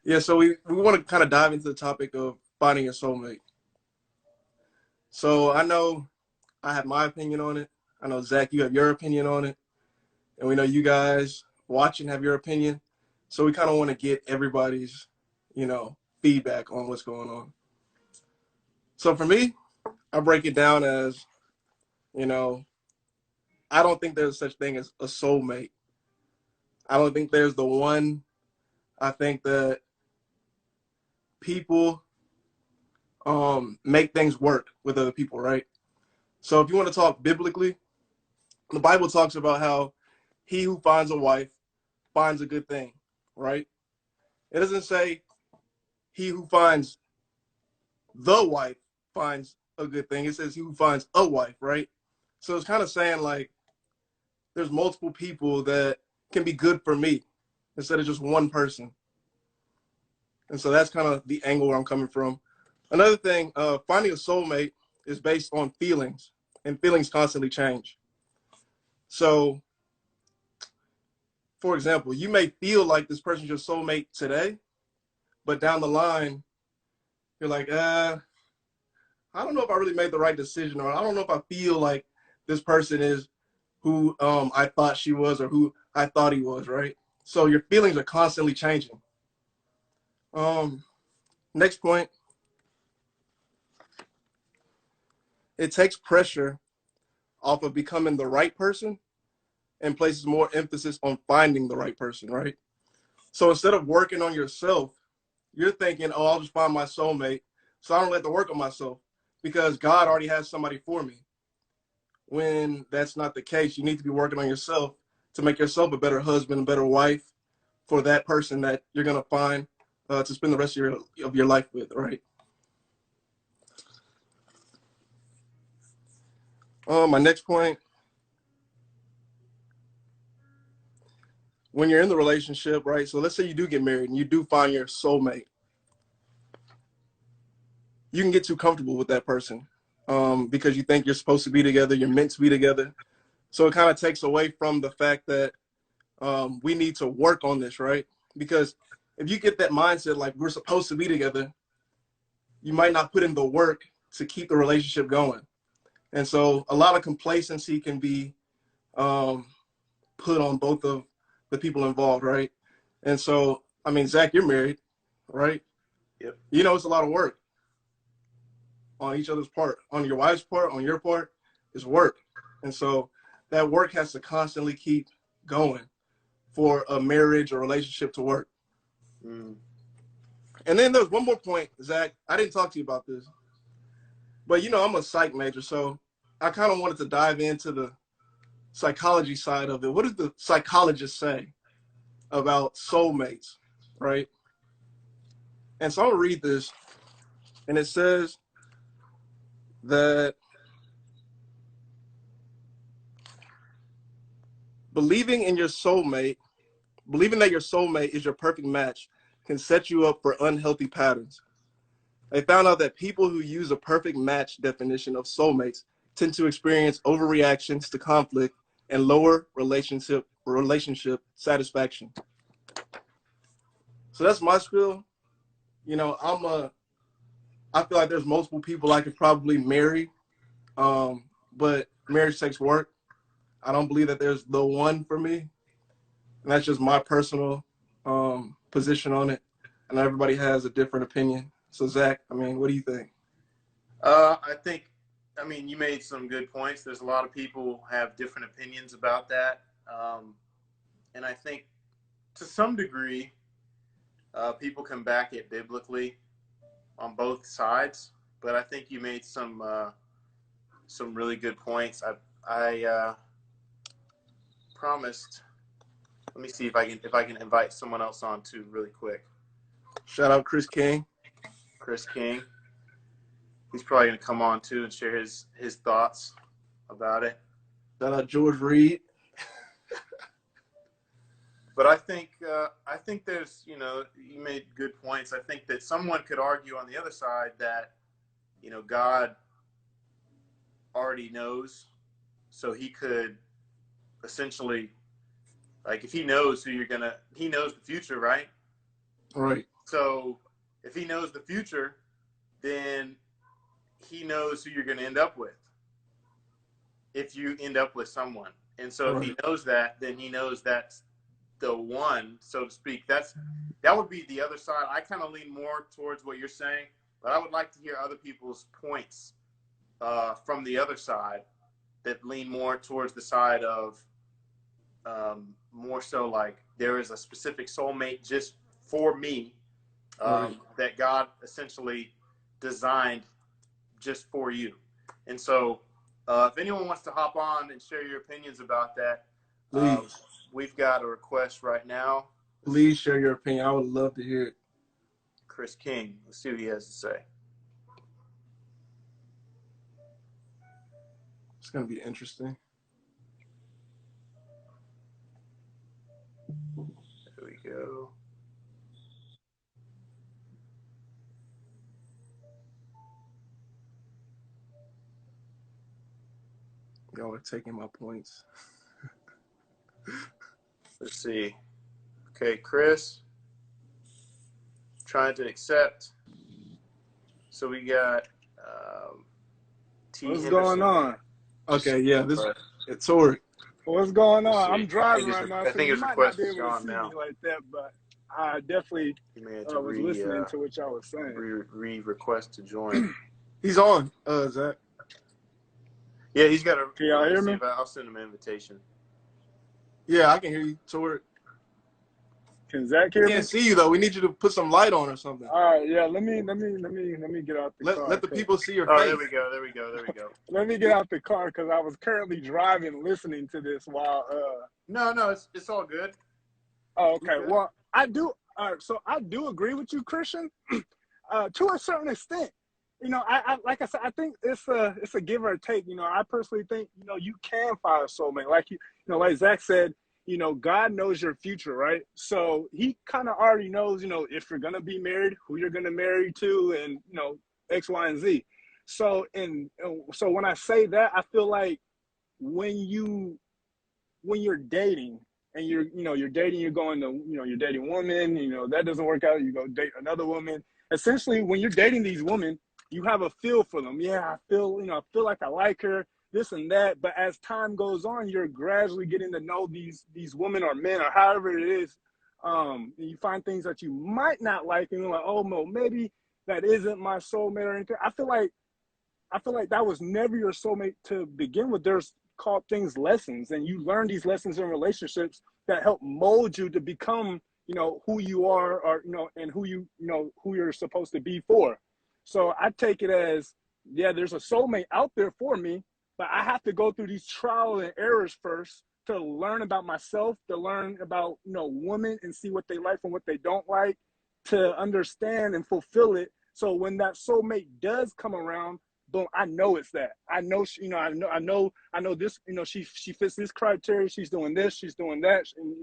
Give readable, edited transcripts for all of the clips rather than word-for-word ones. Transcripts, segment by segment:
Yeah, so we want to kind of dive into the topic of finding your soulmate. So I know I have my opinion on it. I know, Zach, you have your opinion on it. And we know you guys watching have your opinion. So we kind of want to get everybody's, feedback on what's going on. So for me, I break it down as, you know, I don't think there's such thing as a soulmate. I don't think there's the one. I think that people make things work with other people, right? So if you want to talk biblically, the Bible talks about how he who finds a wife finds a good thing, right? It doesn't say he who finds the wife finds a good thing. It says he who finds a wife, right? So it's kind of saying like there's multiple people that can be good for me instead of just one person. And so that's kind of the angle where I'm coming from. Another thing, finding a soulmate is based on feelings, and feelings constantly change. So, for example, you may feel like this person's your soulmate today, but down the line, you're like, I don't know if I really made the right decision, or I don't know if I feel like this person is who I thought she was or who I thought he was, right? So your feelings are constantly changing. Next point, it takes pressure off of becoming the right person and places more emphasis on finding the right person, right? So instead of working on yourself, you're thinking, oh, I'll just find my soulmate, so I don't have to work on myself because God already has somebody for me. When that's not the case, you need to be working on yourself to make yourself a better husband, a better wife for that person that you're going to find to spend the rest of your life with, right? My next point, when you're in the relationship, right? So let's say you do get married and you do find your soulmate. You can get too comfortable with that person because you think you're supposed to be together, you're meant to be together. So it kind of takes away from the fact that we need to work on this, right? Because if you get that mindset like we're supposed to be together, you might not put in the work to keep the relationship going. And so a lot of complacency can be put on both of the people involved, right? And so, I mean, Zach, you're married, right? Yep. You know, it's a lot of work on each other's part, on your wife's part, on your part, is work. And so that work has to constantly keep going for a marriage or relationship to work. Mm. And then there's one more point, Zach. I didn't talk to you about this, but I'm a psych major, so I kind of wanted to dive into the psychology side of it. What does the psychologist say about soulmates, right? And so I'll read this, and it says that believing in your soulmate, believing that your soulmate is your perfect match can set you up for unhealthy patterns. They found out that people who use a perfect match definition of soulmates tend to experience overreactions to conflict and lower relationship satisfaction. So that's my spiel. I feel like there's multiple people I could probably marry, but marriage takes work. I don't believe that there's the one for me, and that's just my personal position on it. And everybody has a different opinion. So Zach, I mean, what do you think? I think, you made some good points. There's a lot of people have different opinions about that. And I think to some degree, people can back it biblically on both sides. But I think you made some really good points. I promised. Let me see if I can invite someone else on too really quick. Shout out Chris King. Chris King. He's probably going to come on too and share his thoughts about it. Shout out George Reed. But I think there's, you made good points. I think that someone could argue on the other side that, God already knows, so he could essentially, like, if he knows who he knows the future, right? Right. So if he knows the future, then he knows who you're going to end up with if you end up with someone. And so if he knows that, then he knows that's the one, so to speak. That would be the other side. I kind of lean more towards what you're saying, but I would like to hear other people's points from the other side that lean more towards the side of more so like there is a specific soulmate just for me that God essentially designed just for you. And so if anyone wants to hop on and share your opinions about that, we've got a request right now. Please share your opinion. I would love to hear it. Chris King. Let's see what he has to say. It's going to be interesting. There we go. Y'all are taking my points. Let's see. Okay, Chris. Trying to accept. So we got T. What's Henderson. going on? Okay, yeah, it's Tori. What's going on? I'm driving right now, I so think you his might request not be is able to gone see now. me like that, but I definitely was listening to what y'all was saying. Request to join. He's on, Zach. Yeah, he's got a. Can y'all hear me? I'll send him an invitation. Yeah, I can hear you, Tori. Can Zach hear I me? can't see you though. We need you to put some light on or something. All right, yeah. Let me get out the car. Let the people see your Oh, face. there we go. Let me get out the car because I was currently driving, listening to this while. No, it's all good. Oh, okay. Well, I do. All right, so I do agree with you, Christian, to a certain extent. You know, I like I said, I think it's a give or take. You know, I personally think you can find a soulmate. Like like Zach said. God knows your future, right? So he kind of already knows, if you're going to be married, who you're going to marry to, and, X, Y, and Z. So, so when I say that, I feel like when you're dating and you're dating, you're going to, you're dating women, that doesn't work out. You go date another woman. Essentially, when you're dating these women, you have a feel for them. Yeah, I feel like I like her. This and that, but as time goes on, you're gradually getting to know these women or men or however it is. You find things that you might not like, and you're like, oh no, maybe that isn't my soulmate or anything. I feel like that was never your soulmate to begin with. There's called things lessons, and you learn these lessons in relationships that help mold you to become, who you are, or and who who you're supposed to be for. So I take it as, yeah, there's a soulmate out there for me. But I have to go through these trial and errors first to learn about myself, to learn about, women and see what they like and what they don't like, to understand and fulfill it. So when that soulmate does come around, boom, I know it's that. I know, I know this, she fits this criteria. She's doing this, she's doing that, and,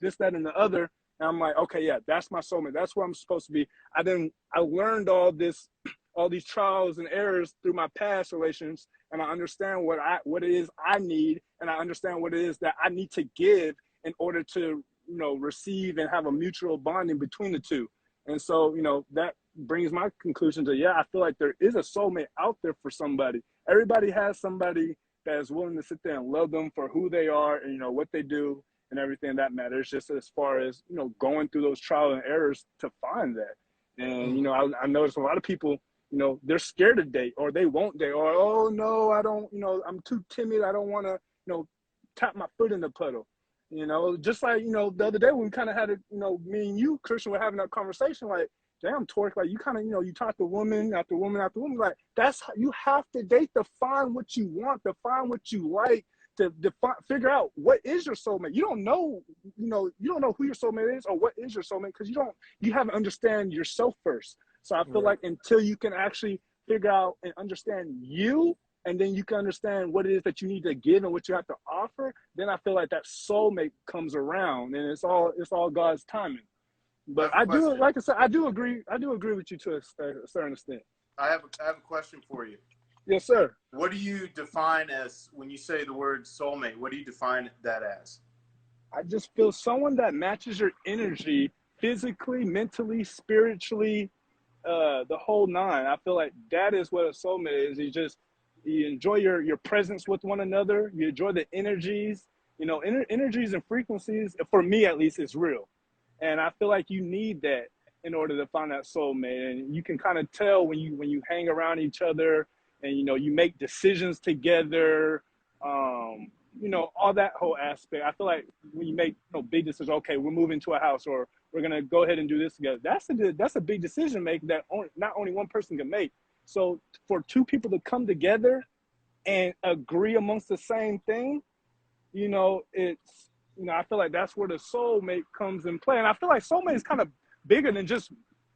this, that, and the other. And I'm like, okay, yeah, that's my soulmate. That's where I'm supposed to be. I learned all these trials and errors through my past relations, and I understand what it is I need, and I understand what it is that I need to give in order to receive and have a mutual bonding between the two. And so that brings my conclusion to, yeah, I feel like there is a soulmate out there for somebody. Everybody has somebody that is willing to sit there and love them for who they are and what they do and everything that matters. Just as far as going through those trial and errors to find that. And I notice a lot of people, they're scared to date, or they won't date, or, oh no, I don't, I'm too timid. I don't want to, tap my foot in the puddle. Just like, the other day when we kind of had me and you, Christian, were having that conversation, like, damn, Torque, like you kind of, you talk to woman after woman after woman, like that's how you have to date, to find what you want, to find what you like, to figure out what is your soulmate. You don't know, you don't know who your soulmate is or what is your soulmate, because you haven't understand yourself first. So I feel like until you can actually figure out and understand you, and then you can understand what it is that you need to give and what you have to offer, then I feel like that soulmate comes around, and it's all God's timing. But I do, like I said, I do agree with you to a certain extent. I have a question for you. Yes, sir. What do you define as, when you say the word soulmate, what do you define that as? I just feel someone that matches your energy physically, mentally, spiritually, the whole nine. I feel like that is what a soulmate is. You enjoy your presence with one another. You enjoy the energies. You know, energies and frequencies, for me at least, is real. And I feel like you need that in order to find that soulmate. And you can kind of tell when you hang around each other and, you know, you make decisions together, you know, all that whole aspect. I feel like when you make, you know, big decisions, okay, we're moving to a house, or we're going to go ahead and do this together. That's a big decision making that not only one person can make. So for two people to come together and agree amongst the same thing, you know, it's, you know, I feel like that's where the soulmate comes in play. And I feel like soulmate is kind of bigger than just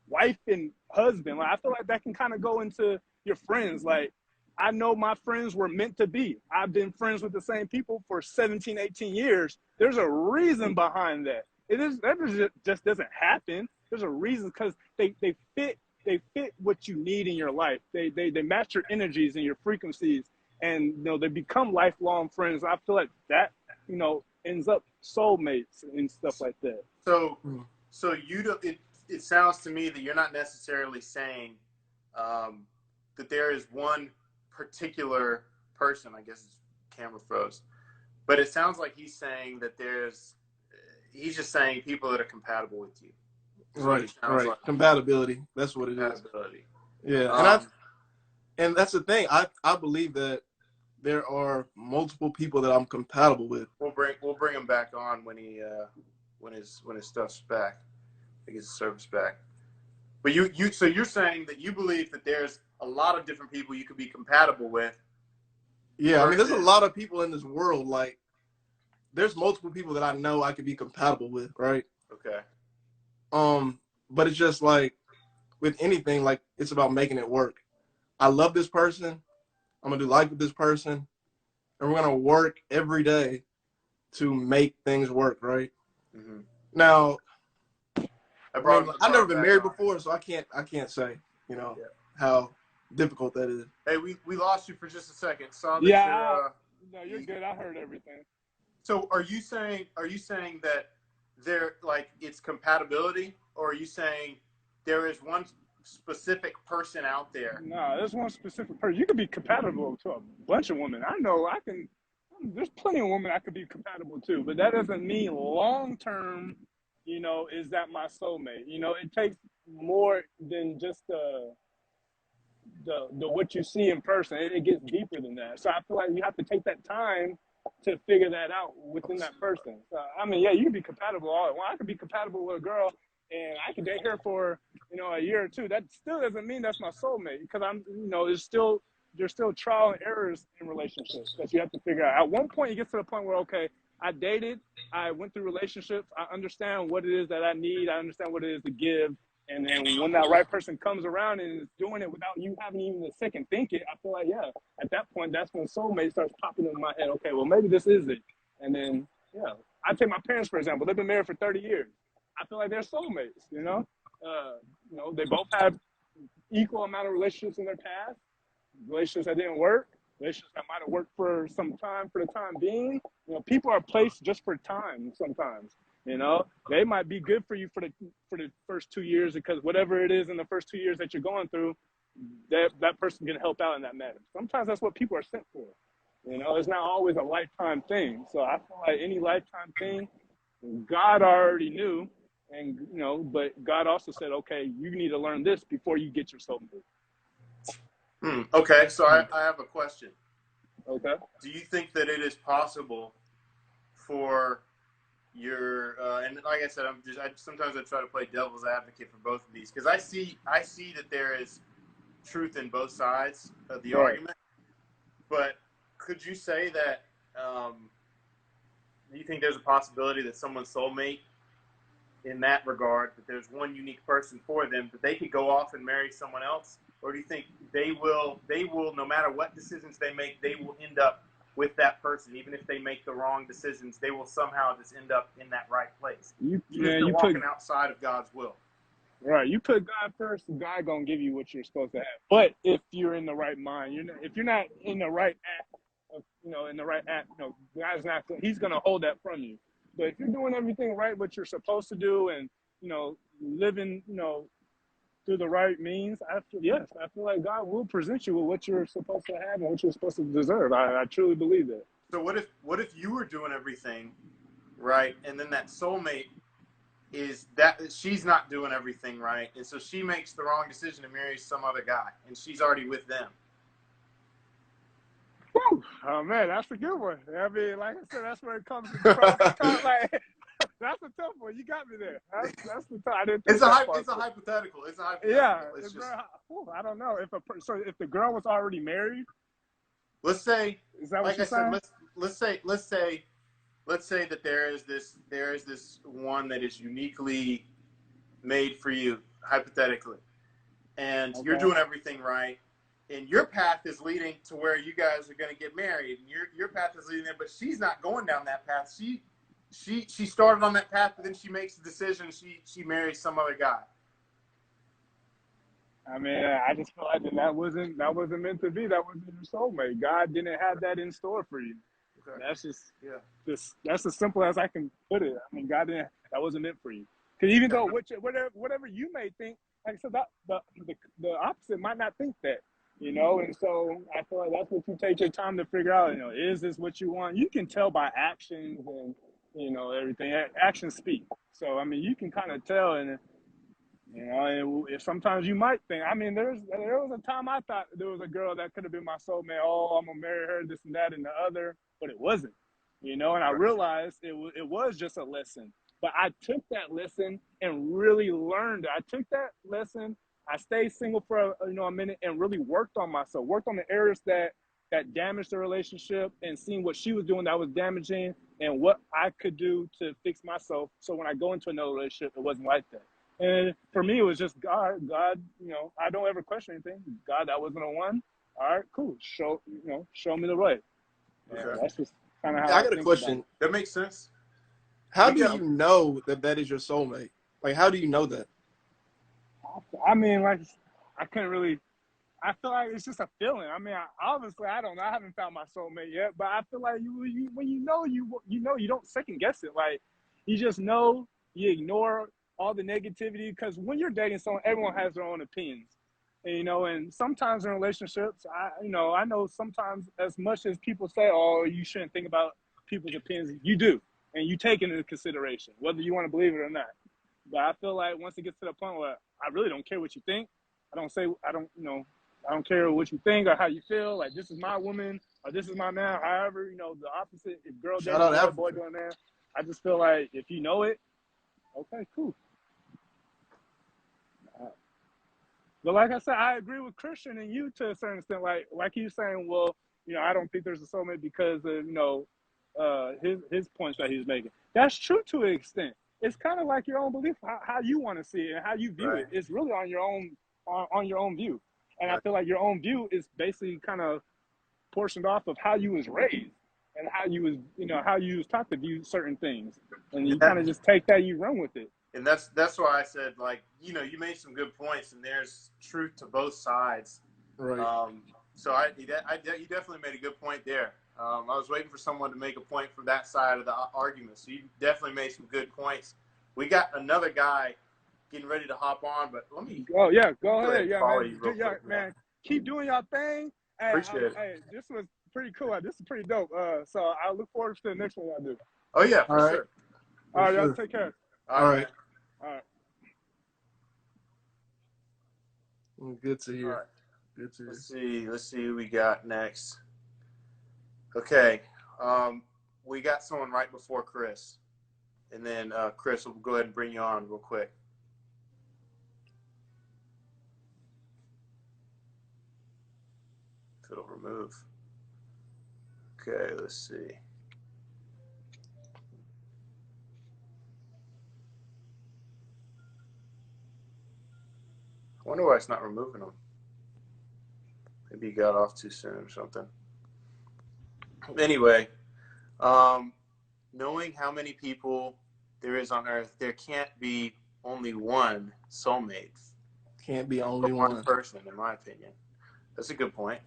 wife and husband. Like, I feel like that can kind of go into your friends. Like, I know my friends were meant to be. I've been friends with the same people for 17, 18 years. There's a reason behind that. That just doesn't happen. There's a reason, because they fit what you need in your life. They match your energies and your frequencies, and, you know, they become lifelong friends. I feel like that, you know, ends up soulmates and stuff like that. So you don't. It sounds to me that you're not necessarily saying that there is one particular person. I guess his camera froze, but it sounds like he's saying that he's just saying people that are compatible with you. Right. Like. Compatibility. That's what it is. Yeah, and that's the thing. I believe that there are multiple people that I'm compatible with. We'll bring him back on when his stuff's back. He gets his service back. But so you're saying that you believe that there's a lot of different people you could be compatible with. Yeah, I mean, there's a lot of people in this world. Like, there's multiple people that I know I could be compatible with, right? Okay. But it's just like with anything, like, it's about making it work. I love this person. I'm gonna do life with this person, and we're gonna work every day to make things work, right? Mm-hmm. Now, I've never been married before, so I can't say, you know, how difficult that is. Hey, we lost you for just a second. Saw that no, you're good. I heard everything. So are you saying that it's compatibility, or are you saying there is one specific person out there? No, there's one specific person. You could be compatible to a bunch of women. I know there's plenty of women I could be compatible to, but that doesn't mean long term, you know, is that my soulmate? You know, it takes more than just the what you see in person. It gets deeper than that. So I feel like you have to take that time to figure that out within that person. I mean, yeah, you can be compatible. I could be compatible with a girl, and I could date her for, you know, a year or two. That still doesn't mean that's my soulmate, because there's still trial and errors in relationships that you have to figure out. At one point, you get to the point where, okay, I dated, I went through relationships, I understand what it is that I need, I understand what it is to give, and then when that right person comes around and is doing it without you having even a second think it, I feel like, yeah, at that point, that's when soulmate starts popping in my head. Okay, well, maybe this is it. And then, yeah, I take my parents, for example. They've been married for 30 years. I feel like they're soulmates, you know? You know, they both had equal amount of relationships in their past, relationships that didn't work, relationships that might have worked for some time, for the time being. You know, people are placed just for time sometimes. You know, they might be good for you for the first 2 years, because whatever it is in the first 2 years that you're going through, that person can help out in that matter. Sometimes that's what people are sent for. You know, it's not always a lifetime thing. So I feel like any lifetime thing, God already knew, and, you know, but God also said, okay, you need to learn this before you get your soulmate. Okay, so I have a question. Okay. Do you think that it is possible for your and like I said, sometimes I try to play devil's advocate for both of these, because I see that there is truth in both sides of the argument. But could you say that do you think there's a possibility that someone's soulmate, in that regard, that there's one unique person for them, that they could go off and marry someone else? Or do you think they will, no matter what decisions they make, they will end up with that person? Even if they make the wrong decisions, they will somehow just end up in that right place. You're walking outside of God's will. Right. You put God first, God gonna give you what you're supposed to have. But if you're in the right mind, if you're not in the right act, God's not. He's gonna hold that from you. But if you're doing everything right, what you're supposed to do, and living, through the right means, I feel like God will present you with what you're supposed to have and what you're supposed to deserve. I truly believe that. So what if you were doing everything right, and then that soulmate is that she's not doing everything right, and so she makes the wrong decision to marry some other guy, and she's already with them? Whew. Oh man, that's a good one. I mean, like I said, that's where it comes to pros and cons. Like, that's a tough one. You got me there. That's the tough. I didn't think It's a hypothetical. It's a hypothetical. Yeah, it's just, I don't know if the girl was already married. Let's say, is that what like you're saying? let's say that there is this one that is uniquely made for you, hypothetically, and you're doing everything right, and your path is leading to where you guys are going to get married, and your path is leading there, but she's not going down that path. She started on that path, but then she makes the decision. She marries some other guy. I mean, I just feel like that wasn't meant to be. That wasn't your soulmate. God didn't have that in store for you. Okay. That's that's as simple as I can put it. I mean, God didn't. That wasn't meant for you. Because even though whatever you may think, like I said, the opposite might not think that. And so I feel like that's what you take your time to figure out. Is this what you want? You can tell by actions and everything. Actions speak. So I mean, you can kind of tell, and if sometimes you might think. I mean, there was a time I thought there was a girl that could have been my soulmate. Oh, I'm gonna marry her, this and that and the other, but it wasn't. And I realized it was just a lesson. But I took that lesson and really learned it. I took that lesson. I stayed single for a minute and really worked on myself, worked on the areas that damaged the relationship, and seeing what she was doing that was damaging and what I could do to fix myself. So when I go into another relationship, it wasn't like that. And for me, it was just God, I don't ever question anything. God, that wasn't a one. All right, cool. Show me the way. Okay. That's just kind of how I got a question. That makes sense. How do you know that is your soulmate? Like, how do you know that? I mean, like, I feel like it's just a feeling. I mean, obviously, I don't know. I haven't found my soulmate yet, but I feel like when you don't second guess it. Like, you just know, you ignore all the negativity, because when you're dating someone, everyone has their own opinions. And sometimes in relationships, I know sometimes, as much as people say, oh, you shouldn't think about people's opinions, you do. And you take it into consideration, whether you want to believe it or not. But I feel like once it gets to the point where I really don't care what you think, I don't care what you think or how you feel. Like, this is my woman or this is my man. However, the opposite, if girl dating boy, boy doing that, I just feel like if you know it, okay, cool. But like I said, I agree with Christian and you to a certain extent. Like you saying, well, I don't think there's a soulmate because of his points that he's making. That's true to an extent. It's kind of like your own belief, how you want to see it and how you view it. It's really on your own view. And I feel like your own view is basically kind of portioned off of how you was raised and how you was taught to view certain things. And you kind of just take that, you run with it. And that's why I said, like, you made some good points, and there's truth to both sides. Right. So you definitely made a good point there. I was waiting for someone to make a point from that side of the argument. So you definitely made some good points. We got another guy getting ready to hop on, but let me. Oh yeah, go ahead. Yeah, man. Man, keep doing your thing. Appreciate it. Hey, this was pretty cool. This is pretty dope. So I look forward to the next one I do. Oh yeah, for sure. All right, y'all take care. All right. All right. Good to hear. All right. Good to hear. Let's see who we got next. Okay. We got someone right before Chris. And then Chris, will go ahead and bring you on real quick. If it'll remove. Okay, let's see. I wonder why it's not removing them. Maybe he got off too soon or something. Anyway, knowing how many people there is on Earth, there can't be only one soulmate. Can't be only one person, in my opinion. That's a good point.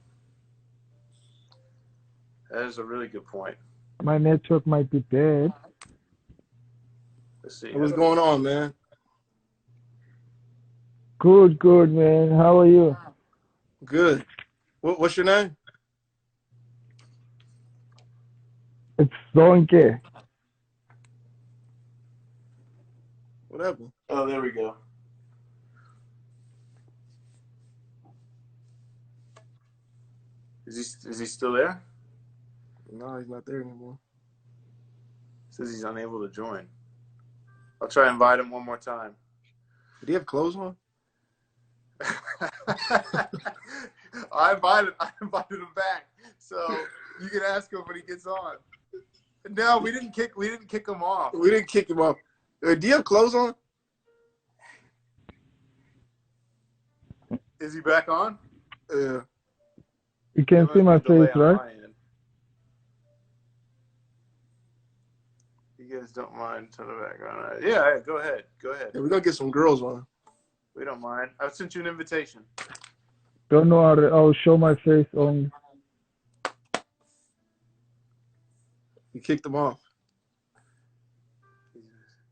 That is a really good point. My network might be dead. Let's see. What's going on, man? Good, good, man. How are you? Good. What's your name? It's Donkey. What happened? Oh, there we go. Is he still there? No, he's not there anymore. Says he's unable to join. I'll try to invite him one more time. Did he have clothes on? I invited him back. So you can ask him when he gets on. No, we didn't kick him off. We didn't kick him off. Do you have clothes on? Is he back on? Yeah. You can see my face, right? You guys don't mind turn the background on? Yeah, go ahead. Go ahead. Yeah, we're gonna get some girls on. We don't mind. I sent you an invitation. Don't know how to. I'll show my face only. You kicked him off.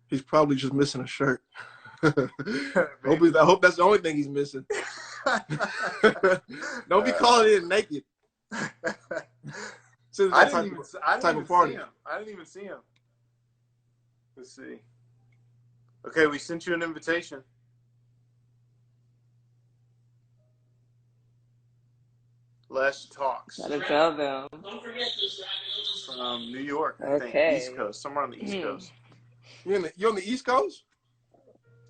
He's probably just missing a shirt. I hope that's the only thing he's missing. Don't be calling in naked. I didn't even see him. Let's see. Okay, we sent you an invitation. Les Talks. Gotta tell them. From New York, I think. Okay. East Coast, somewhere on the East Coast. You're on the East Coast?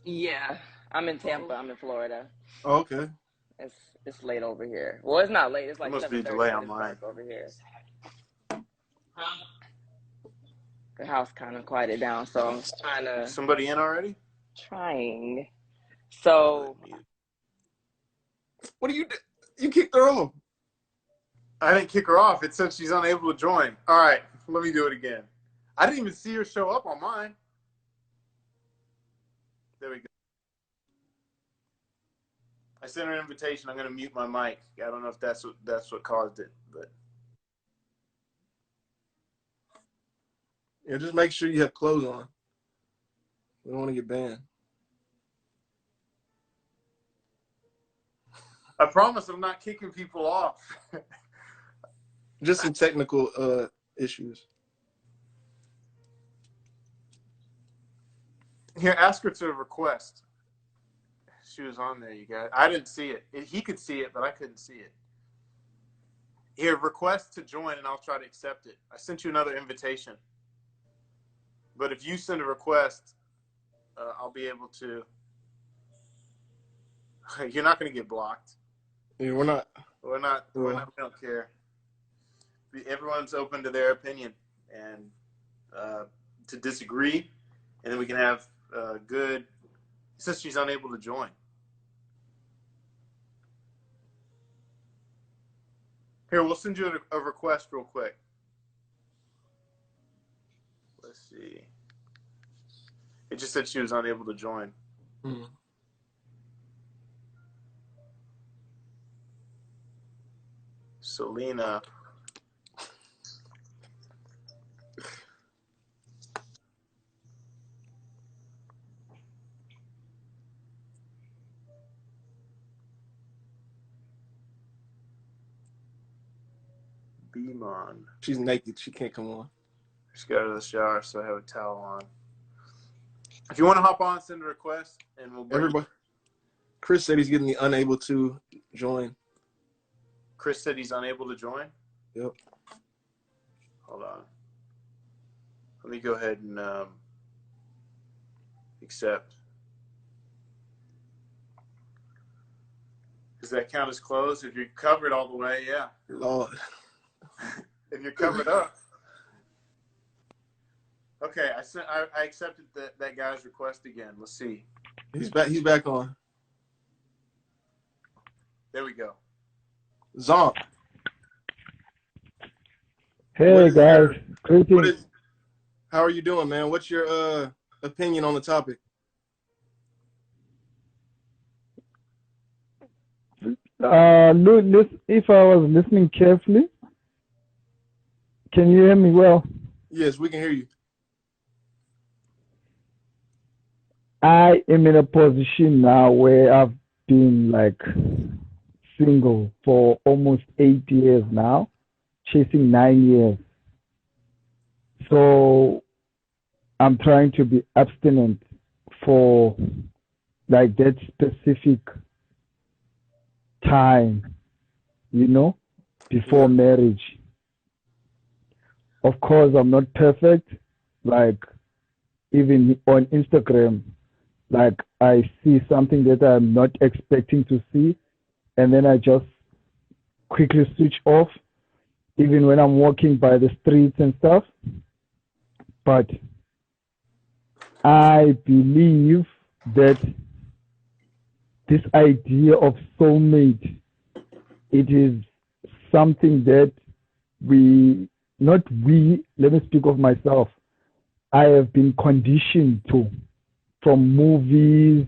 Yeah, I'm in Tampa. I'm in Florida. Oh, okay. It's late over here. Well, it's not late. It's like There must be a 7:30. delay on mine. Over here. The house kind of quieted down, so I'm trying to. Somebody in already? Trying. So. What do you do? You kicked her off. I didn't kick her off. It said she's unable to join. All right, let me do it again. I didn't even see her show up on mine. There we go. I sent her an invitation. I'm going to mute my mic. I don't know if that's what caused it, but. Yeah, just make sure you have clothes on. We don't want to get banned. I promise I'm not kicking people off. Just some technical issues. Here, ask her to request. She was on there, you guys. I didn't see it. He could see it, but I couldn't see it. Here, request to join, and I'll try to accept it. I sent you another invitation. But if you send a request, I'll be able to. You're not going to get blocked. Yeah, we're not. We don't care. Everyone's open to their opinion and to disagree, and then we can have good. Since she's unable to join. Here, we'll send you a request real quick. Let's see. It just said she was unable to join. Mm. Selena. Beamon. She's naked. She can't come on. Just got out of the shower, so I have a towel on. If you want to hop on, send a request, and we'll bring Everybody. Chris said he's getting the unable to join. Chris said he's unable to join? Yep. Hold on. Let me go ahead and accept. Does that count as closed? If you're covered all the way, yeah. Lord. If you're covered up. Okay, I accepted that guy's request again. Let's see. He's back on. There we go. Zonk. Hey guys, greetings. How are you doing, man? What's your opinion on the topic? If I was listening carefully, can you hear me well? Yes, we can hear you. I am in a position now where I've been like single for almost 8 years now, chasing 9 years. So I'm trying to be abstinent for like that specific time, before marriage. Of course, I'm not perfect. Like, even on Instagram, like, I see something that I'm not expecting to see, and then I just quickly switch off, even when I'm walking by the streets and stuff. But I believe that this idea of soulmate, it is something that let me speak of myself. I have been conditioned to, from movies,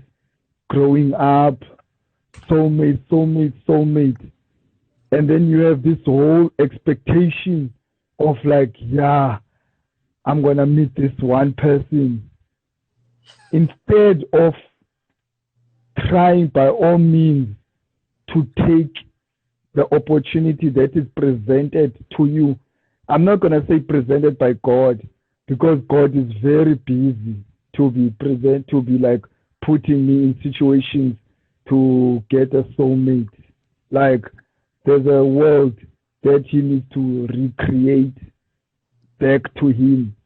growing up, soulmate, soulmate, soulmate. And then you have this whole expectation of like, yeah, I'm going to meet this one person. Instead of trying by all means to take the opportunity that is presented to you. I'm not going to say presented by God, because God is very busy to be like putting me in situations to get a soulmate. Like, there's a world that he needs to recreate back to him,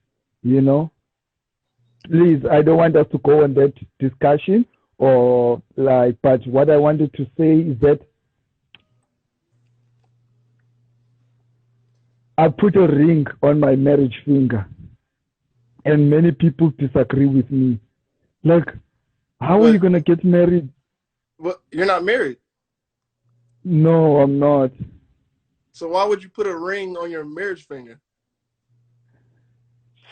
Please, I don't want us to go on that discussion, but what I wanted to say is that I put a ring on my marriage finger, and many people disagree with me. Like, how are you going to get married? Well, you're not married. No, I'm not. So why would you put a ring on your marriage finger?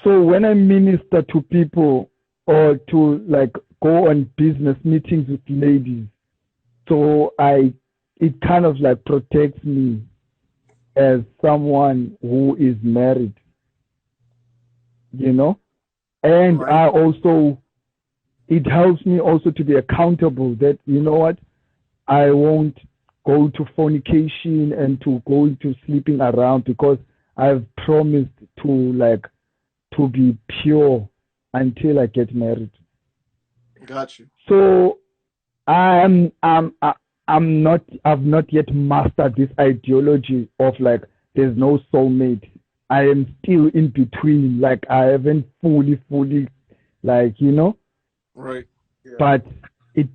So when I minister to people, or to like go on business meetings with ladies, so it kind of like protects me as someone who is married, and Right. It helps me also to be accountable that, what, I won't go to fornication and to go into sleeping around, because I've promised to be pure until I get married. Got you. So I've not yet mastered this ideology of like there's no soulmate. I am still in between. Like, I haven't fully like, Right. Yeah. But it's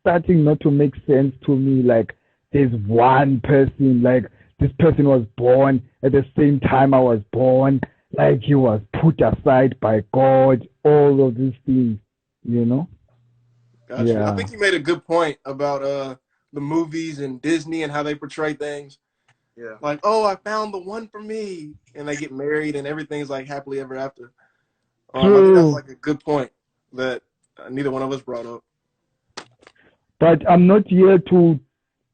starting not to make sense to me. Like, there's one person, like this person was born at the same time I was born, like he was put aside by God, all of these things, Got you. I think you made a good point about the movies and Disney and how they portray things. Yeah. Like, oh, I found the one for me, and they get married and everything's like happily ever after. I think that's like a good point that neither one of us brought up. But I'm not here to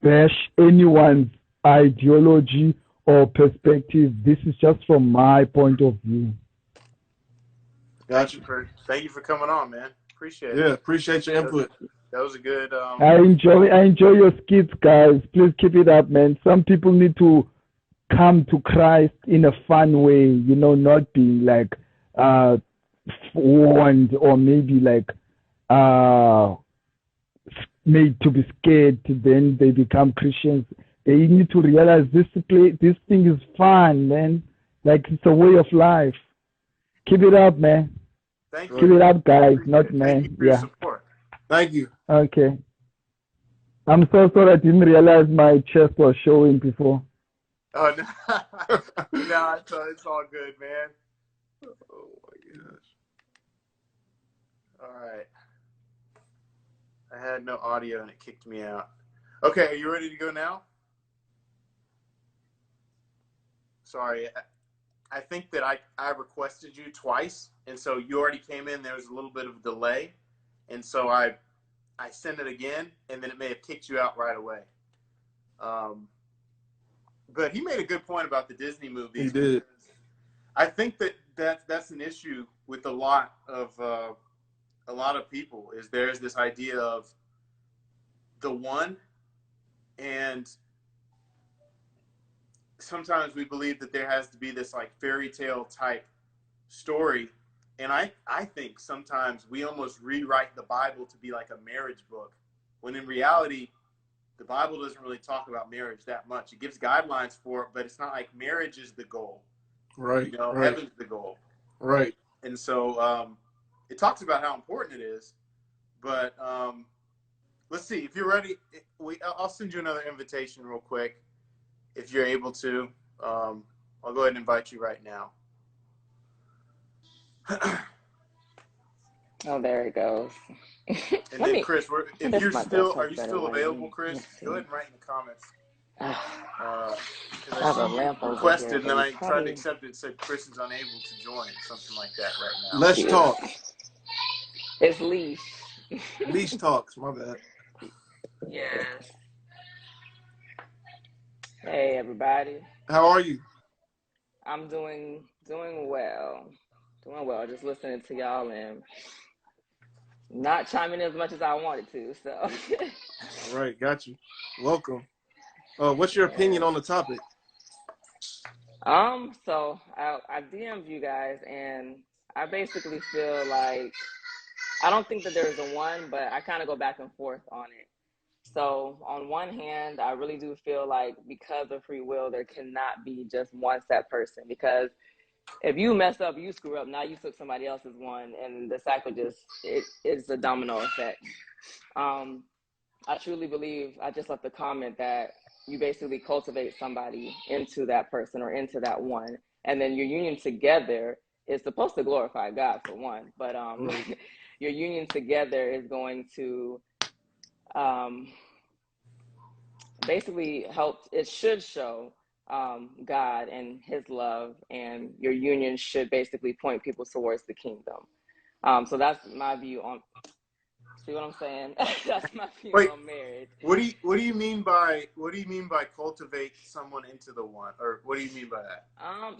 bash anyone's ideology or perspective. This is just from my point of view. Got you. Thank you for coming on, man. Appreciate it. Yeah, appreciate your input. That was a good. I enjoy your skits, guys. Please keep it up, man. Some people need to come to Christ in a fun way, not being like warned, or maybe like made to be scared. Then they become Christians. They need to realize this thing is fun, man. Like, it's a way of life. Keep it up, man. Thank you. Keep it up, guys. Not man. Thank you for your support. Thank you. Okay. I'm so sorry I didn't realize my chest was showing before. Oh, no. No, it's all good, man. Oh, my gosh. All right. I had no audio and it kicked me out. Okay, are you ready to go now? Sorry. I think that I requested you twice, and so you already came in. There was a little bit of a delay, and so I sent it again, and then it may have kicked you out right away. But he made a good point about the Disney movies. He did. I think that's an issue with a lot of a lot of people is there's this idea of the one, and sometimes we believe that there has to be this like fairy tale type story. And I think sometimes we almost rewrite the Bible to be like a marriage book, when in reality, the Bible doesn't really talk about marriage that much. It gives guidelines for it, but it's not like marriage is the goal. Right. You know, right. heaven's the goal. Right. And so it talks about how important it is. But let's see. If you're ready, I'll send you another invitation real quick if you're able to. I'll go ahead and invite you right now. Oh, there it goes. And then Chris, are you still available, Chris? See. Go ahead and write in the comments. I I have a lamp over requested, here, and then I but tried to accept it. It said Chris is unable to join, something like that right now. Let's talk. It's Leash. Leash talks. My bad. Yes. Hey, everybody. How are you? I'm doing well. Doing well. Just listening to y'all and not chiming in as much as I wanted to. So. All right, got you. Welcome. What's your opinion on the topic? So I DM'd you guys, and I basically feel like I don't think that there's a one, but I kind of go back and forth on it. So on one hand, I really do feel like because of free will, there cannot be just one set person, because if you mess up, you screw up, now you took somebody else's one, and the cycle it's a domino effect. I truly believe, I just left a comment that you basically cultivate somebody into that person or into that one, and then your union together is supposed to glorify God for one, but your union together is going to basically help. It should show God and his love, and your union should basically point people towards the kingdom. So that's my view on, see what I'm saying? That's my view on marriage. What do you mean by cultivate someone into the one, or what do you mean by that?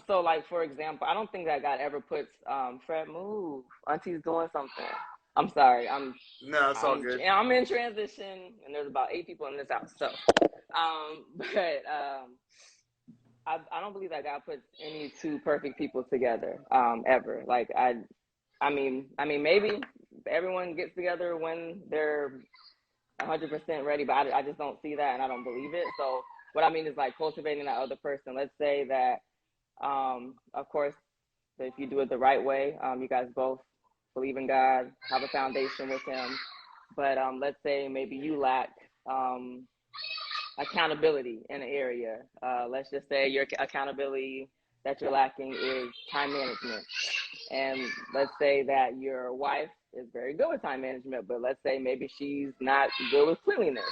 So like, for example, I don't think that God ever puts Fred, move, Auntie's doing something. I'm sorry. No, it's all good. I'm in transition, and there's about 8 people in this house. So, I don't believe that God puts any 2 perfect people together ever. Like I mean, maybe everyone gets together when they're 100% ready, but I just don't see that, and I don't believe it. So what I mean is like cultivating that other person. Let's say that, of course, if you do it the right way, you guys both believe in God, have a foundation with him. But let's say maybe you lack accountability in an area. Let's just say your accountability that you're lacking is time management. And let's say that your wife is very good with time management, but let's say maybe she's not good with cleanliness.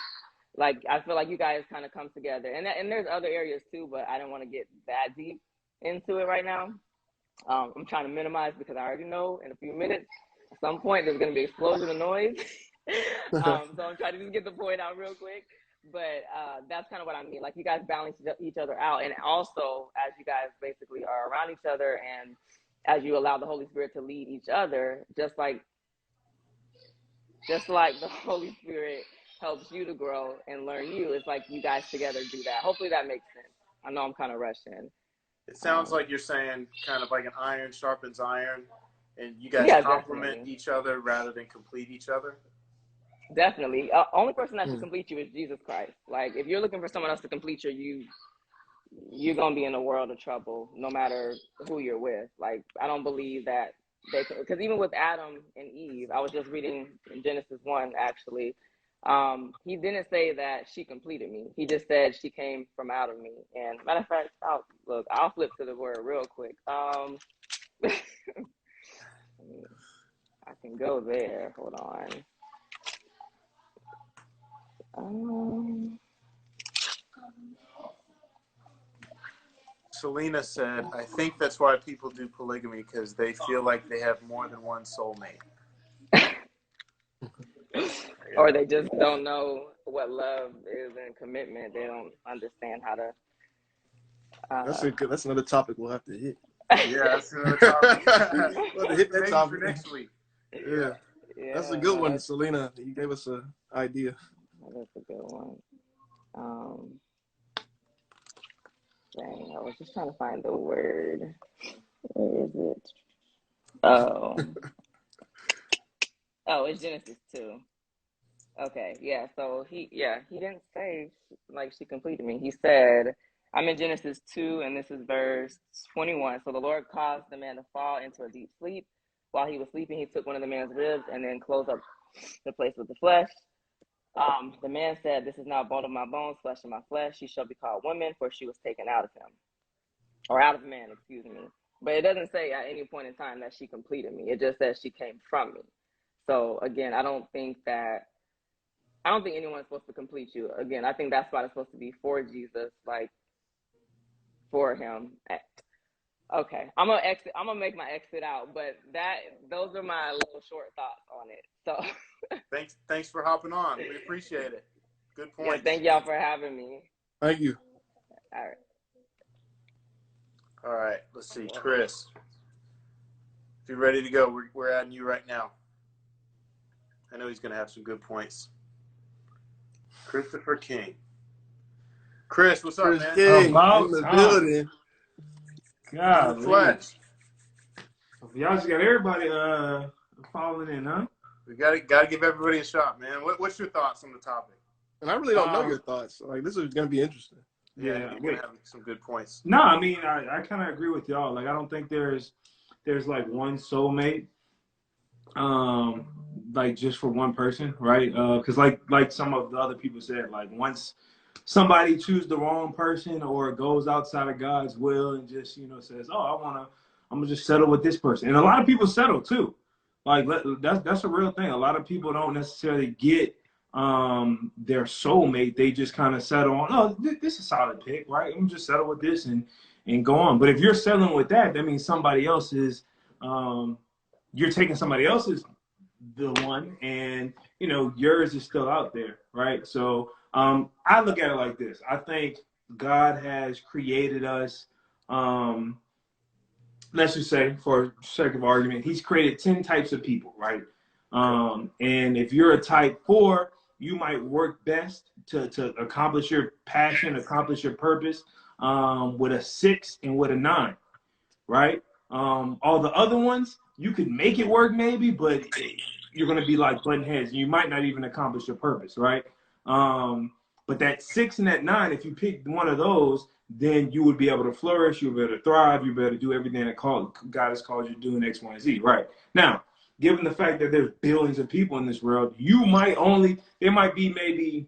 Like, I feel like you guys kind of come together. And there's other areas too, but I don't want to get that deep into it right now. I'm trying to minimize, because I already know in a few minutes, at some point, there's going to be an explosion of noise. So I'm trying to just get the point out real quick. But that's kind of what I mean. Like, you guys balance each other out. And also, as you guys basically are around each other, and as you allow the Holy Spirit to lead each other, just like the Holy Spirit helps you to grow and learn you, it's like you guys together do that. Hopefully that makes sense. I know I'm kind of rushing. It sounds like you're saying kind of like an iron sharpens iron, and you guys complement each other rather than complete each other. Definitely. Only person that should complete you is Jesus Christ. Like, if you're looking for someone else to complete you, you're going to be in a world of trouble, no matter who you're with. Like, I don't believe that because even with Adam and Eve, I was just reading in Genesis 1, actually. He didn't say that she completed me. He just said she came from out of me. And matter of fact, I'll flip to the word real quick. I can go there. Hold on. Selena said, I think that's why people do polygamy, because they feel like they have more than one soulmate. Or they just don't know what love is and commitment. They don't understand how to. That's another topic we'll have to hit. Yeah, that's another topic. We'll have to hit that topic for next week. Yeah. Yeah, That's a good no, one, Selena. You gave us an idea. that's a good one. Dang, I was just trying to find the word. Where is it? Oh, it's Genesis 2. Okay, yeah. So he didn't say like she completed me. He said, I'm in Genesis 2, and this is verse 21. So the Lord caused the man to fall into a deep sleep. While he was sleeping, he took one of the man's ribs and then closed up the place with the flesh. The man said, this is now bone of my bones, flesh of my flesh. She shall be called woman, for she was taken out of him. Or out of man, excuse me. But it doesn't say at any point in time that she completed me. It just says she came from me. So again, I don't think anyone's supposed to complete you. Again, I think that's why it's supposed to be for Jesus, like for him. Okay, I'm gonna make my exit out, but those are my little short thoughts on it. So Thanks for hopping on. We appreciate it. Good point. yeah, thank y'all for having me. Thank you. All right. All right, let's see, Chris. If you're ready to go, we're adding you right now. I know he's gonna have some good points. Christopher King. Chris, what's up, Chris man? King About in the time. building. God, In the flesh. y'all just got everybody falling in, huh? We gotta give everybody a shot, man. What's your thoughts on the topic? And I really don't know your thoughts. Like, this is going to be interesting. Yeah, you're gonna have some good points. No, I mean I kind of agree with y'all. Like I don't think there's like one soulmate, like just for one person, right? Because like some of the other people said, like once somebody chooses the wrong person or goes outside of God's will and just says, oh, I'm gonna just settle with this person, and a lot of people settle too. Like that's a real thing. A lot of people don't necessarily get their soulmate. They just kind of settle on, oh, this is a solid pick, right? I'm just settle with this and go on. But if you're settling with that means somebody else is you're taking somebody else's the one, and yours is still out there, right? So I look at it like this. I think God has created us, let's just say for sake of argument, he's created 10 types of people, right? And if you're a type 4, you might work best to accomplish your passion, accomplish your purpose with a 6 and with a 9, right? All the other ones, you could make it work maybe, but you're going to be like button heads. And you might not even accomplish your purpose, right? But that 6 and that 9, if you pick one of those, then you would be able to flourish, you'll be able to thrive, you'll be able to do everything that God has called you to do in X, Y, and Z, right? Now, given the fact that there's billions of people in this world, there might be maybe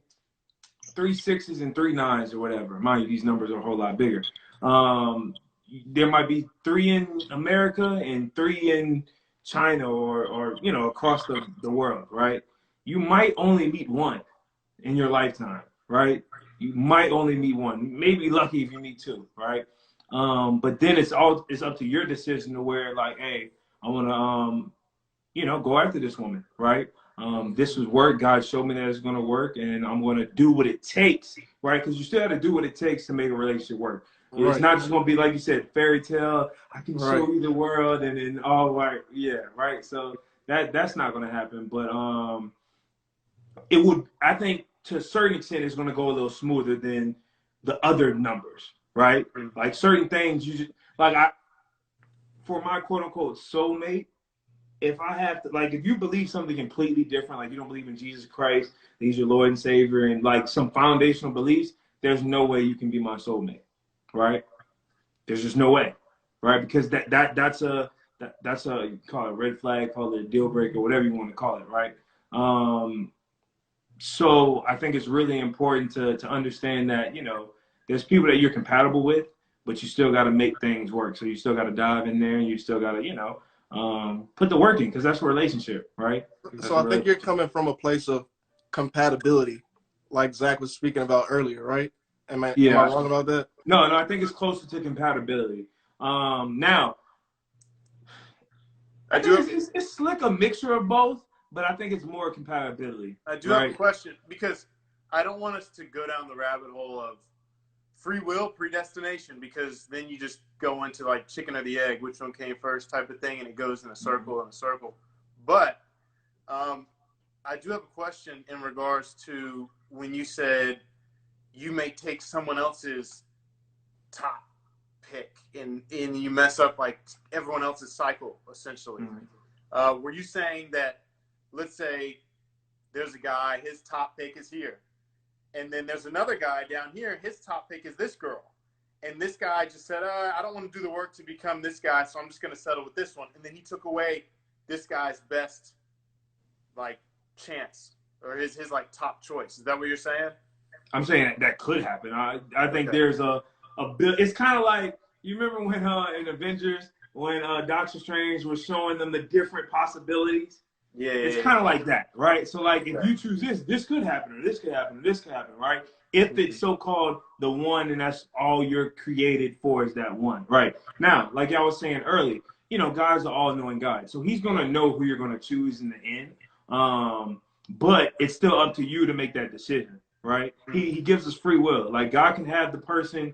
3 6s and 3 9s or whatever. Mind you, these numbers are a whole lot bigger. There might be 3 in America and 3 in China or across the world, right? You might only meet one in your lifetime, right? You might only meet one. Maybe lucky if you meet 2, right? But then it's up to your decision to where, like, hey, I want to go after this woman, right? This was work. God showed me that it's going to work, and I'm going to do what it takes, right? Because you still have to do what it takes to make a relationship work. Right. It's not just going to be, like you said, fairy tale. I can show you the world, and then all right, yeah, right. So that's not going to happen. But it would. I think to a certain extent, it's going to go a little smoother than the other numbers, right? Mm-hmm. Like certain things, you just for my quote unquote soulmate. If I have to, like, if you believe something completely different, like you don't believe in Jesus Christ, he's your Lord and Savior, and like some foundational beliefs, there's no way you can be my soulmate, right? There's just no way, right? Because that's a you call it a red flag, call it a deal breaker, whatever you want to call it, right? So I think it's really important to understand that there's people that you're compatible with, but you still got to make things work. So you still got to dive in there, and you still got to put the work in, because that's a relationship, right? So I think you're coming from a place of compatibility, like Zach was speaking about earlier, right? Am I wrong about that? No, I think it's closer to compatibility. Now, I think it's like a mixture of both, but I think it's more compatibility. I do have a question, because I don't want us to go down the rabbit hole of free will, predestination, because then you just go into like chicken or the egg, which one came first type of thing, and it goes in a circle and a circle. But I do have a question in regards to when you said you may take someone else's top pick and you mess up like everyone else's cycle, essentially. Mm-hmm. Were you saying that, let's say there's a guy, his top pick is here, and then there's another guy down here, his top pick is this girl, and this guy just said, I don't want to do the work to become this guy, so I'm just going to settle with this one, and then he took away this guy's best like chance or his like top choice? Is that what you're saying? I'm saying that could happen. I think there's a bit. It's kind of like, you remember when in Avengers when Doctor Strange was showing them the different possibilities. Yeah, it's kind of like that, right? So like, if you choose this could happen, or this could happen, or this could happen, right? If it's so-called the one, and that's all you're created for is that one, right? Now, like I was saying earlier, God's an all-knowing God, so He's gonna know who you're gonna choose in the end. But it's still up to you to make that decision, right? He gives us free will. Like, God can have the person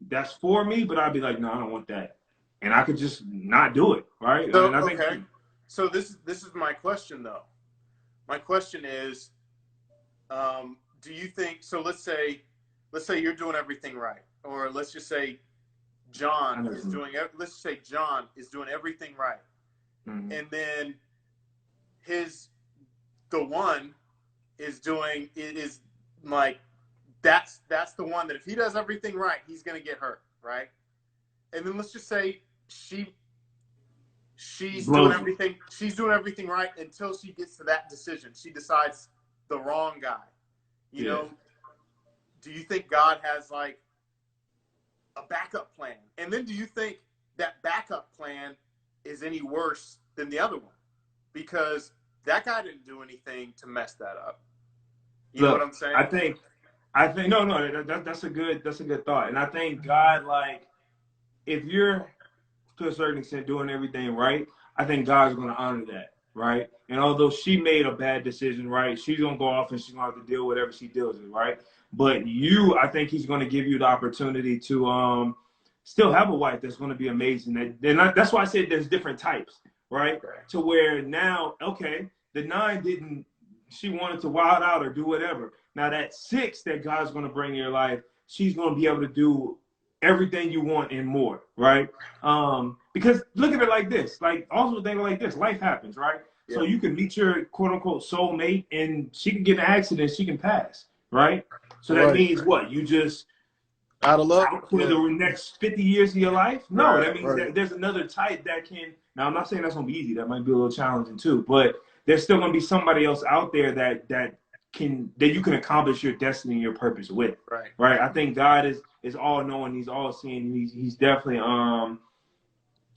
that's for me, but I'd be like, no, I don't want that, and I could just not do it, right? So, and I think, okay. So this is my question though. My question is, do you think? So let's say you're doing everything right, or let's just say John is doing. Let's just say John is doing everything right, and then the one is doing it is like that's the one that if he does everything right, he's gonna get hurt, right? And then let's just say she's doing everything right until she gets to that decision. She decides the wrong guy. You know, do you think God has like a backup plan? And then do you think that backup plan is any worse than the other one? Because that guy didn't do anything to mess that up. You know what I'm saying? I think no, that's a good thought. And I think God, like, if you're to a certain extent doing everything right, I think God's going to honor that, right? And although she made a bad decision, right, she's going to go off and she's going to have to deal with whatever she deals with, right? But I think He's going to give you the opportunity to still have a wife that's going to be amazing. That's why I said there's different types, right? To where now, okay, the 9 she wanted to wild out or do whatever. Now that 6 that God's going to bring in your life, she's going to be able to do everything you want and more, right? Because look at it like this. Like, also think like this. Life happens, right? Yeah. So you can meet your quote-unquote soulmate, and she can get in an accident, she can pass, right? So that means what? You just out of luck for the next 50 years of your life? No, that means that there's another type that can. Now, I'm not saying that's going to be easy. That might be a little challenging too. But there's still going to be somebody else out there that you can accomplish your destiny and your purpose with. Right. I think God is all knowing. He's all seeing. He's definitely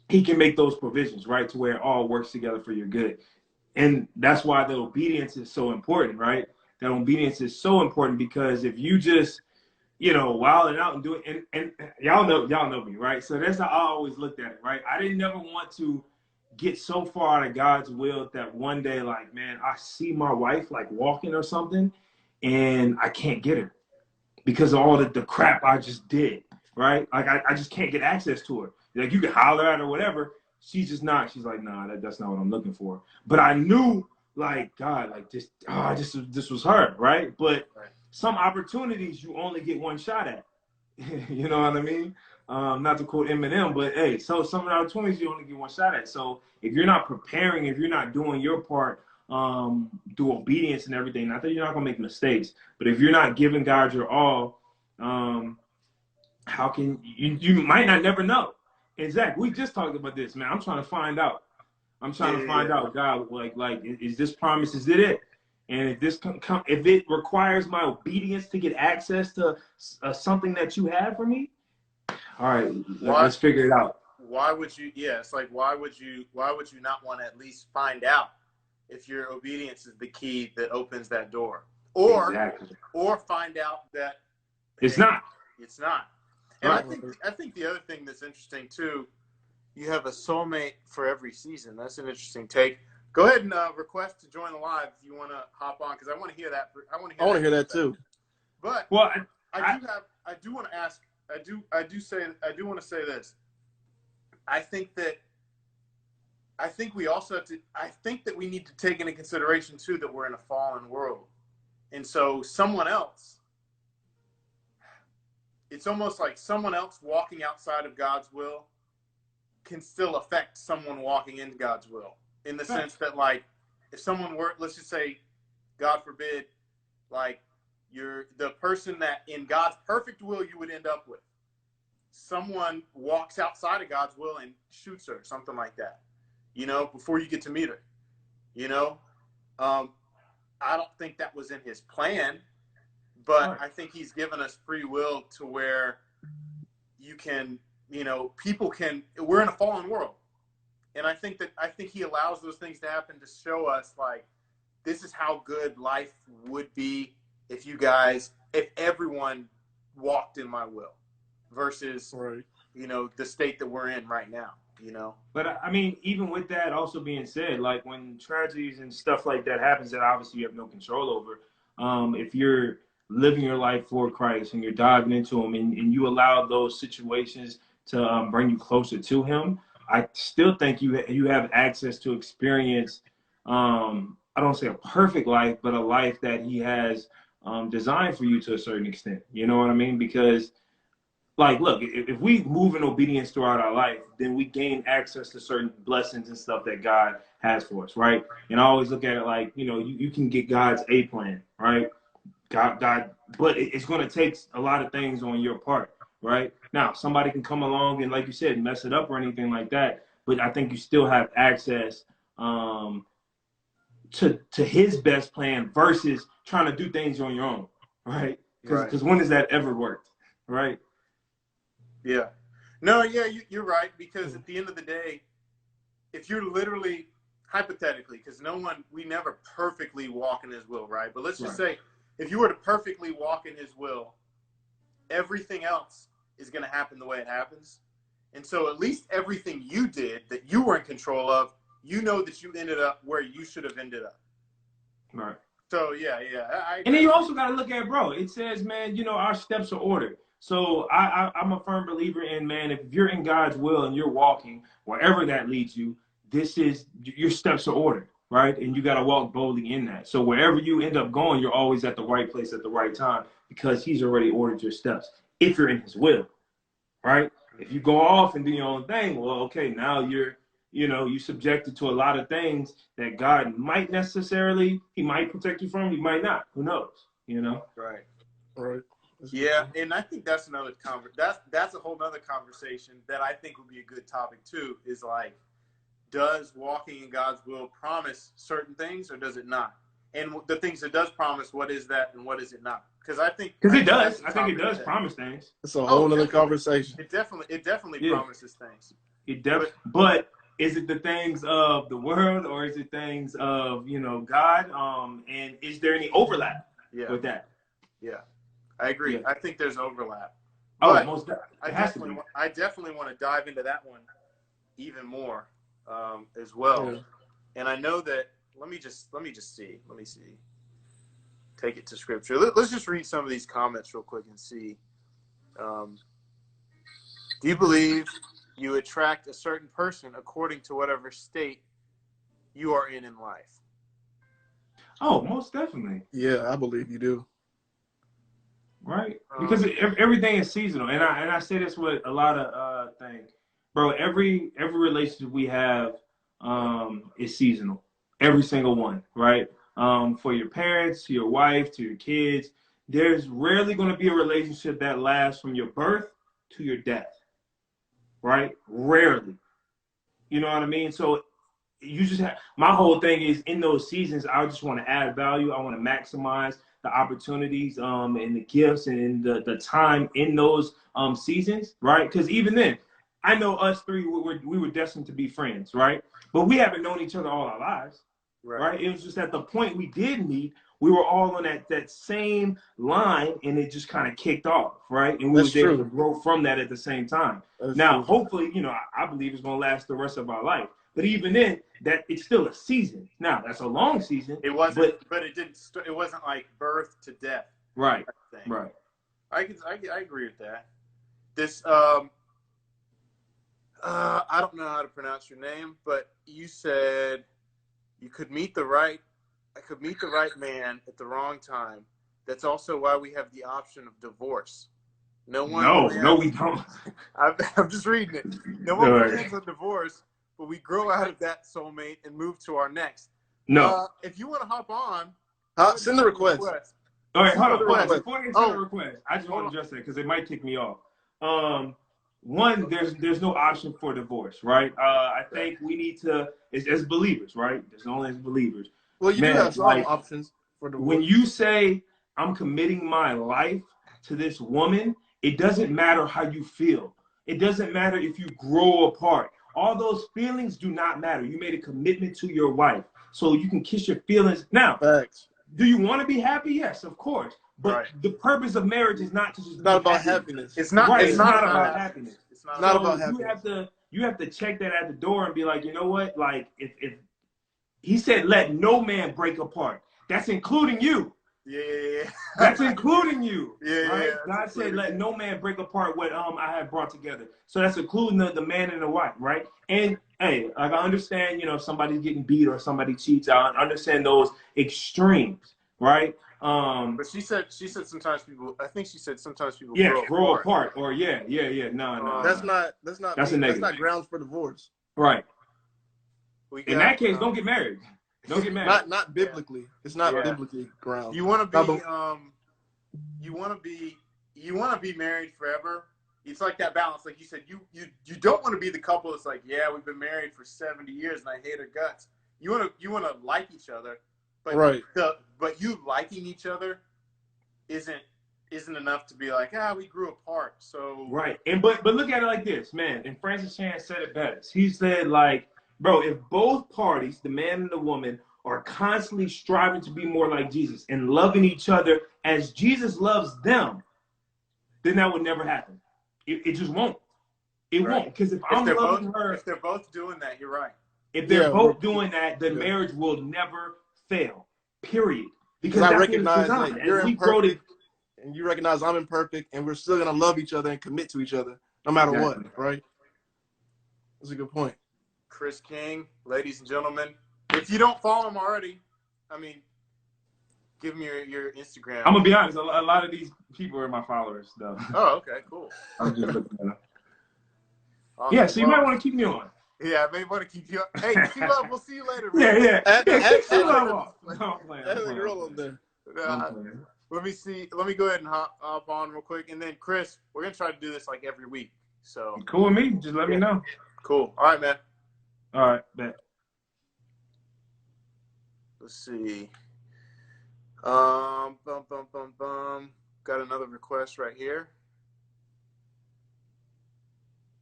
He can make those provisions, right, to where it all works together for your good. And that's why the obedience is so important, right? That obedience is so important, because if you just wilding out and doing, and y'all know me, right? So that's how I always looked at it, right? I didn't never want to get so far out of God's will that one day, like, man, I see my wife like walking or something, and I can't get her because of all the crap I just did, right? Like, I just can't get access to her. Like, you can holler at her or whatever. She's just not. She's like, nah, that's not what I'm looking for. But I knew, like, God, like, this was her, right? But some opportunities you only get one shot at. You know what I mean? Not to quote Eminem, but hey, so some of the opportunities you only get one shot at. So if you're not preparing, if you're not doing your part through obedience and everything, not that you're not gonna make mistakes, but if you're not giving God your all, how can you might not never know. And Zach, we just talked about this, man. I'm trying to find out. out, God, like, is this promise? Is it? And if this if it requires my obedience to get access to something that you have for me, all right, let's figure it out. Why would you? Yeah, it's like, why would you not want to at least find out if your obedience is the key that opens that door, or find out that it's not. It's not. And I think the other thing that's interesting too, you have a soulmate for every season. That's an interesting take. Go ahead and request to join the live if you want to hop on, because I want to hear that. I want to hear that too. But I do want to say this. I think that I think we also have to, I think that we need to take into consideration too that we're in a fallen world. And so someone else, it's almost like someone else walking outside of God's will can still affect someone walking into God's will, in the sense that, like, if someone were, let's just say, God forbid, like, you're the person that in God's perfect will you would end up with, someone walks outside of God's will and shoots her, something like that, you know, before you get to meet her, you know. I don't think that was in his plan, but I think he's given us free will to where you can, you know, people can, we're in a fallen world. And I think he allows those things to happen to show us, like, this is how good life would be if everyone walked in my will versus, you know, the state that we're in right now, you know? But I mean, even with that also being said, like, when tragedies and stuff like that happens that obviously you have no control over, if you're living your life for Christ and you're diving into him and you allow those situations to bring you closer to him, I still think you have access to experience, I don't say a perfect life, but a life that he has designed for you to a certain extent. You know what I mean? Because, like, look, if we move in obedience throughout our life, then we gain access to certain blessings and stuff that God has for us, right? And I always look at it like, you know, you can get God's A plan, right? God, but it's going to take a lot of things on your part, right? Now, somebody can come along and, like you said, mess it up or anything like that, but I think you still have access to his best plan versus trying to do things on your own, right? Because when has that ever worked, right? Yeah. No, yeah, you're right, because at the end of the day, if you're literally, hypothetically, because we never perfectly walk in his will, right? But let's just say, if you were to perfectly walk in his will, everything else is going to happen the way it happens. And so at least everything you did that you were in control of, you know that you ended up where you should have ended up. Right. So, yeah. And then you also got to look at, bro, it says, man, you know, our steps are ordered. So I'm a firm believer in, man, if you're in God's will and you're walking wherever that leads you, your steps are ordered, right? And you got to walk boldly in that. So wherever you end up going, you're always at the right place at the right time because he's already ordered your steps if you're in his will, right? If you go off and do your own thing, well, okay, now you're subjected to a lot of things that God might necessarily, he might protect you from, he might not. Who knows, you know? Right. Yeah, and I think that's another that's a whole other conversation that I think would be a good topic too, is like, does walking in God's will promise certain things or does it not? And the things it does promise, what is that and what is it not? Because I think it does. I think it does promise things. It's a whole other conversation. It definitely promises things. But is it the things of the world or is it things of, you know, God? And is there any overlap with that? Yeah, I agree. Yeah. I think there's overlap. But most definitely. I definitely want to dive into that one even more as well. Yeah. And I know that. Let me just see. Let me see. Take it to scripture. Let's just read some of these comments real quick and see. Do you believe you attract a certain person according to whatever state you are in life? Oh, most definitely. Yeah, I believe you do. Right? Because everything is seasonal. And I say this with a lot of things. Bro, every relationship we have is seasonal. Every single one, right? For your parents, to your wife, to your kids. There's rarely going to be a relationship that lasts from your birth to your death. Right? Rarely. You know what I mean? So you just have, my whole thing is in those seasons, I just want to add value. I want to maximize the opportunities and the gifts and the time in those seasons, right? Because even then, I know us three, we were destined to be friends, right? But we haven't known each other all our lives, right? It was just at the point we did meet, we were all on that same line, and it just kind of kicked off, right? And we were able to grow from that at the same time. Now, hopefully, you know, I believe it's going to last the rest of our life. But even then, that it's still a season. Now, that's a long season. It wasn't, but it didn't. It wasn't like birth to death. Right. Right. I agree with that. This I don't know how to pronounce your name, but you said you could meet the right. I could meet the right man at the wrong time. That's also why we have the option of divorce. No one No, plans. we don't. I'm just reading it. No one plans on divorce, but we grow out of that soulmate and move to our next. No. If you want to hop on, send the request. All right, hold on. Request. Before you send the request, I just want to address that because it might kick me off. One, there's no option for divorce, right? I think we need to, as believers, right? There's only as believers. Well, you do have some options for divorce. When you say, I'm committing my life to this woman, it doesn't matter how you feel. It doesn't matter if you grow apart. All those feelings do not matter. You made a commitment to your wife, so you can kiss your feelings. Now, Facts. Do you want to be happy? Yes, of course. But the purpose of marriage is not to just not about happiness. It's not. Right. It's not about happiness. It's not about happiness. You have to check that at the door and be like, you know what? Like, if he said, let no man break apart. That's including you. Yeah. That's including you. Right? God said, let no man break apart what I have brought together. So that's including the man and the wife, right? And hey, like I understand, if somebody's getting beat or somebody cheats, I understand those extremes, right? But she said sometimes people. I think she said sometimes people. grow apart. Or No. That's not a negative. That's not grounds for divorce. Right. In that case, don't get married. Don't get married. Not biblically. It's not biblically grounds. You want to be you want to be married forever. It's like that balance, like you said. You don't want to be the couple that's like, yeah, we've been married for 70 years and I hate her guts. You want to like each other, but but you liking each other isn't enough to be like, we grew apart. So right. And but look at it like this, man. And Francis Chan said it best. He said, like, bro, if both parties, the man and the woman, are constantly striving to be more like Jesus and loving each other as Jesus loves them, then that would never happen. It just won't. It won't. Because if I'm loving her, if they're both doing that, you're right. If they're both doing that, the marriage will never fail. Period. Because I recognize that you're imperfect, and you recognize I'm imperfect, and we're still gonna love each other and commit to each other no matter what. Right? That's a good point. Chris King, ladies and gentlemen, if you don't follow him already, give me your Instagram. I'm gonna be honest. A lot of these people are my followers, though. Oh, okay, cool. I'm just looking at them. Awesome. Yeah, so you might want to keep me on. Yeah, I may want to keep you up. Hey, C-Love, we'll see you later, man. Yeah. Add C-Love a girl on there. Let me see. Let me go ahead and hop on real quick, and then Chris, we're gonna try to do this like every week. So cool with me. Just let me know. Cool. All right, man. All right, bet. Let's see. Got another request right here.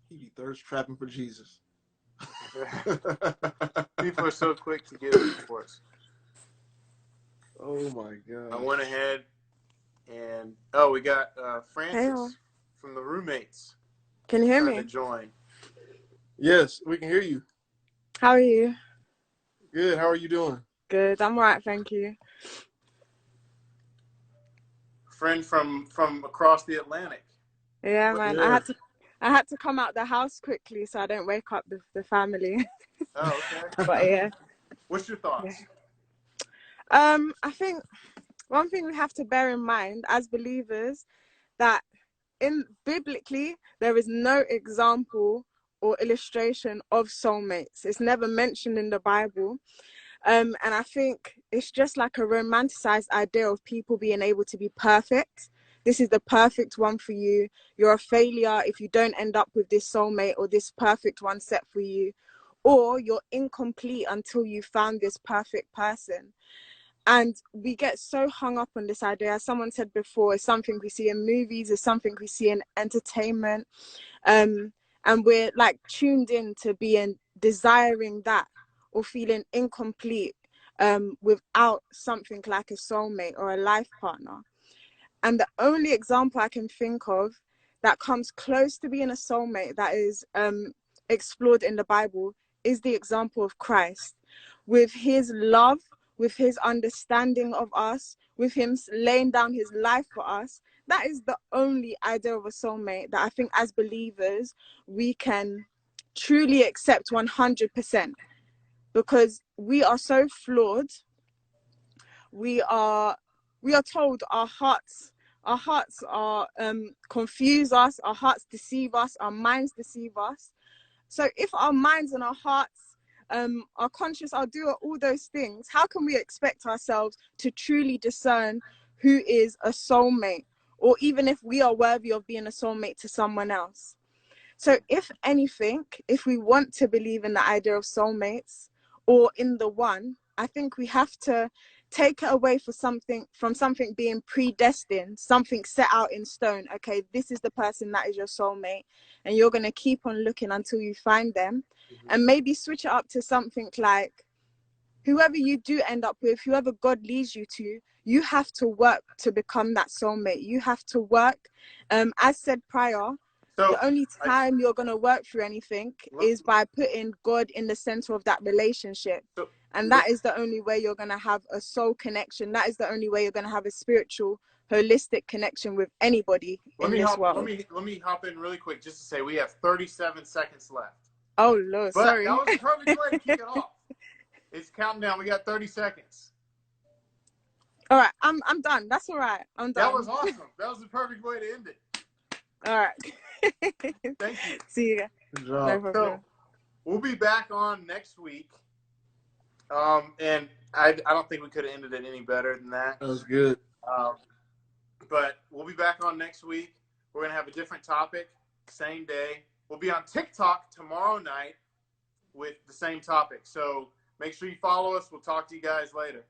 He be thirst trapping for Jesus. People are so quick to give reports. Oh my God. I went ahead and we got Francis from the roommates. Can you hear me? To join. Yes, we can hear you. How are you? Good. How are you doing? Good. I'm all right, thank you. Friend from across the Atlantic. Yeah, man. Yeah. I had to come out the house quickly so I don't wake up the family. Oh, okay. But yeah. What's your thoughts? Yeah. I think one thing we have to bear in mind as believers, that biblically there is no example or illustration of soulmates. It's never mentioned in the Bible. And I think it's just like a romanticized idea of people being able to be perfect. This is the perfect one for you. You're a failure if you don't end up with this soulmate or this perfect one set for you. Or you're incomplete until you found this perfect person. And we get so hung up on this idea. As someone said before, it's something we see in movies, it's something we see in entertainment. And we're like tuned in to being desiring that or feeling incomplete without something like a soulmate or a life partner. And the only example I can think of that comes close to being a soulmate that is explored in the Bible is the example of Christ. With his love, with his understanding of us, with him laying down his life for us, that is the only idea of a soulmate that I think as believers we can truly accept 100%, because we are so flawed. We are told our hearts are confuse us, our hearts deceive us, our minds deceive us. So if our minds and our hearts, our conscious, our doer, all those things, how can we expect ourselves to truly discern who is a soulmate, or even if we are worthy of being a soulmate to someone else? So if anything, if we want to believe in the idea of soulmates or in the one, I think we have to take it away from something being predestined, something set out in stone. Okay, this is the person that is your soulmate, and you're going to keep on looking until you find them. And maybe switch it up to something like, whoever you do end up with, whoever God leads you to, you have to work to become that soulmate. You have to work. As said prior, So the only time you're going to work through anything is by putting God in the center of that relationship. And that is the only way you're going to have a soul connection. That is the only way you're going to have a spiritual, holistic connection with anybody in this world. Let me hop in really quick just to say we have 37 seconds left. Oh, Lord, But sorry. that was the perfect way to kick it off. It's counting down. We got 30 seconds. All right, I'm done. That's all right. I'm done. That was awesome. That was the perfect way to end it. All right. Thank you. See you. Good No job. problem. So we'll be back on next week. And I don't think we could have ended it any better than that. That was good. But we'll be back on next week. We're going to have a different topic, same day. We'll be on TikTok tomorrow night with the same topic. So make sure you follow us. We'll talk to you guys later.